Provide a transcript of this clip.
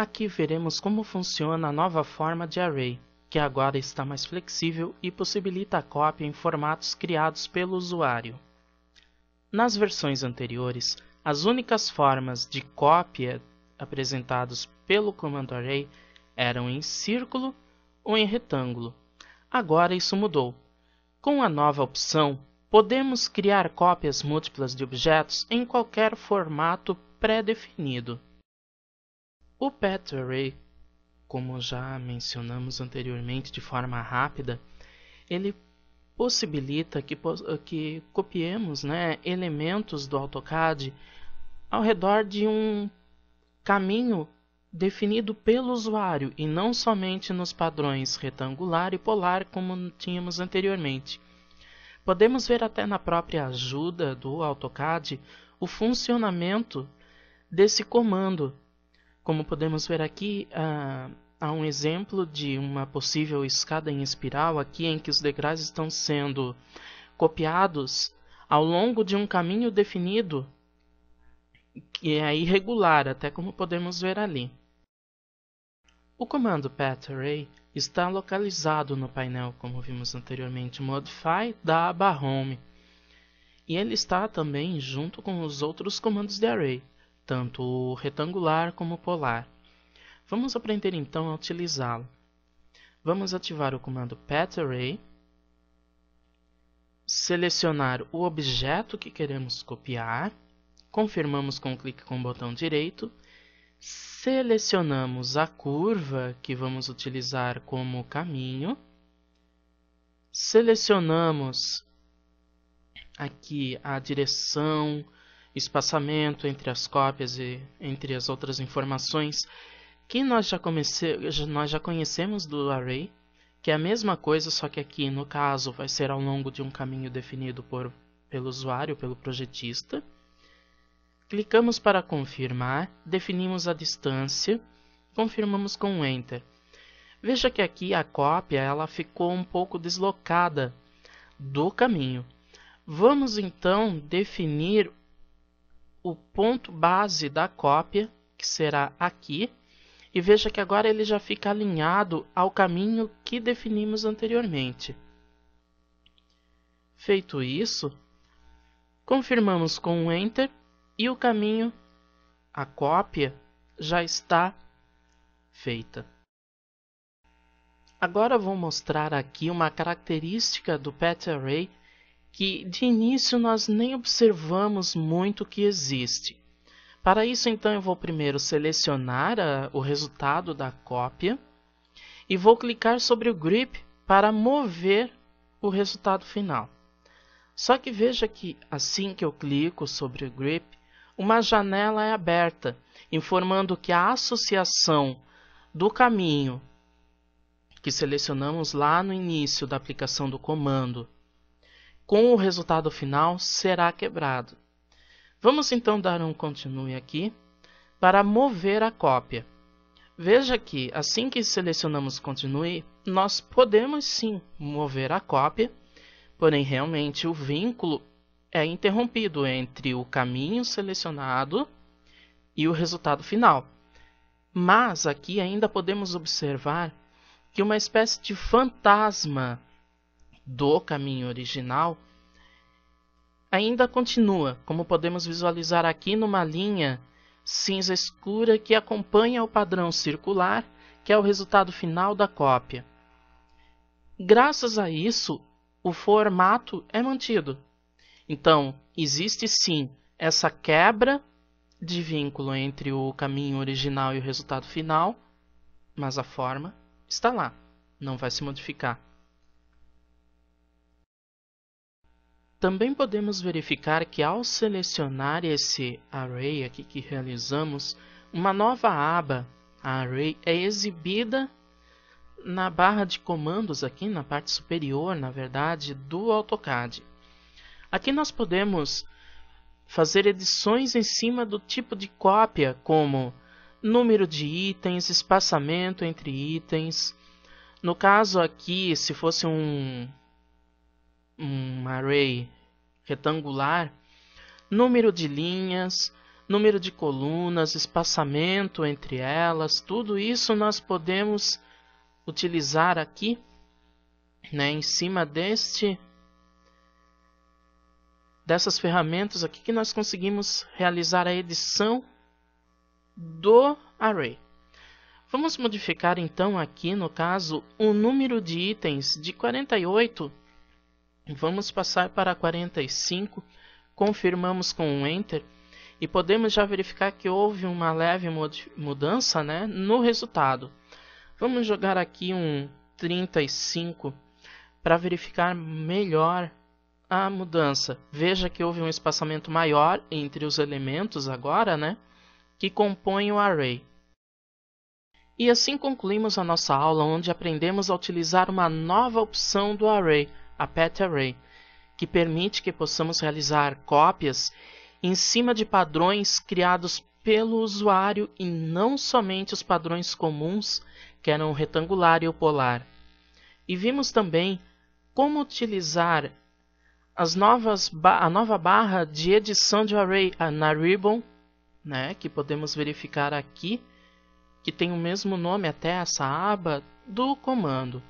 Aqui veremos como funciona a nova forma de array, que agora está mais flexível e possibilita a cópia em formatos criados pelo usuário. Nas versões anteriores, as únicas formas de cópia apresentadas pelo comando array eram em círculo ou em retângulo. Agora isso mudou. Com a nova opção, podemos criar cópias múltiplas de objetos em qualquer formato pré-definido. O Path Array, como já mencionamos anteriormente de forma rápida, ele possibilita que copiemos elementos do AutoCAD ao redor de um caminho definido pelo usuário e não somente nos padrões retangular e polar como tínhamos anteriormente. Podemos ver até na própria ajuda do AutoCAD o funcionamento desse comando. Como podemos ver aqui, há um exemplo de uma possível escada em espiral aqui em que os degraus estão sendo copiados ao longo de um caminho definido que é irregular, até como podemos ver ali. O comando Path Array está localizado no painel, como vimos anteriormente, Modify da aba Home. E ele está também junto com os outros comandos de Array, tanto o retangular como o polar. Vamos aprender então a utilizá-lo. Vamos ativar o comando Path Array, selecionar o objeto que queremos copiar, confirmamos com um clique com o botão direito, selecionamos a curva que vamos utilizar como caminho, selecionamos aqui a direção, espaçamento entre as cópias e entre as outras informações que nós já conhecemos do array, que é a mesma coisa, só que aqui no caso vai ser ao longo de um caminho definido pelo usuário, pelo projetista. Clicamos para confirmar, definimos a distância, confirmamos com Enter. Veja que aqui a cópia ela ficou um pouco deslocada do caminho. Vamos então definir o ponto base da cópia, que será aqui, e veja que agora ele já fica alinhado ao caminho que definimos anteriormente. Feito isso, confirmamos com o Enter e o caminho, a cópia, já está feita. Agora vou mostrar aqui uma característica do Path Array que de início nós nem observamos muito que existe. Para isso, então, eu vou primeiro selecionar o resultado da cópia e vou clicar sobre o grip para mover o resultado final. Só que veja que assim que eu clico sobre o grip, uma janela é aberta, informando que a associação do caminho que selecionamos lá no início da aplicação do comando com o resultado final será quebrado. Vamos então dar um continue aqui para mover a cópia. Veja que assim que selecionamos continue, nós podemos sim mover a cópia, porém realmente o vínculo é interrompido entre o caminho selecionado e o resultado final. Mas aqui ainda podemos observar que uma espécie de fantasma do caminho original ainda continua, como podemos visualizar aqui numa linha cinza escura que acompanha o padrão circular, que é o resultado final da cópia. Graças a isso, o formato é mantido. Então, existe sim essa quebra de vínculo entre o caminho original e o resultado final, mas a forma está lá, não vai se modificar. Também podemos verificar que ao selecionar esse array aqui que realizamos, uma nova aba, a array, é exibida na barra de comandos aqui na parte superior, na verdade, do AutoCAD. Aqui nós podemos fazer edições em cima do tipo de cópia, como número de itens, espaçamento entre itens. No caso aqui, se fosse um array retangular, número de linhas, número de colunas, espaçamento entre elas, tudo isso nós podemos utilizar aqui, né, em cima dessas ferramentas aqui que nós conseguimos realizar a edição do array. Vamos modificar então aqui, no caso, o número de itens de 48. Vamos passar para 45, confirmamos com um Enter e podemos já verificar que houve uma leve mudança, né, no resultado. Vamos jogar aqui um 35 para verificar melhor a mudança. Veja que houve um espaçamento maior entre os elementos agora, né, que compõem o array. E assim concluímos a nossa aula, onde aprendemos a utilizar uma nova opção do array, a Path Array, que permite que possamos realizar cópias em cima de padrões criados pelo usuário e não somente os padrões comuns, que eram o retangular e o polar. E vimos também como utilizar a nova barra de edição de array na Ribbon, né, que podemos verificar aqui, que tem o mesmo nome até essa aba do comando.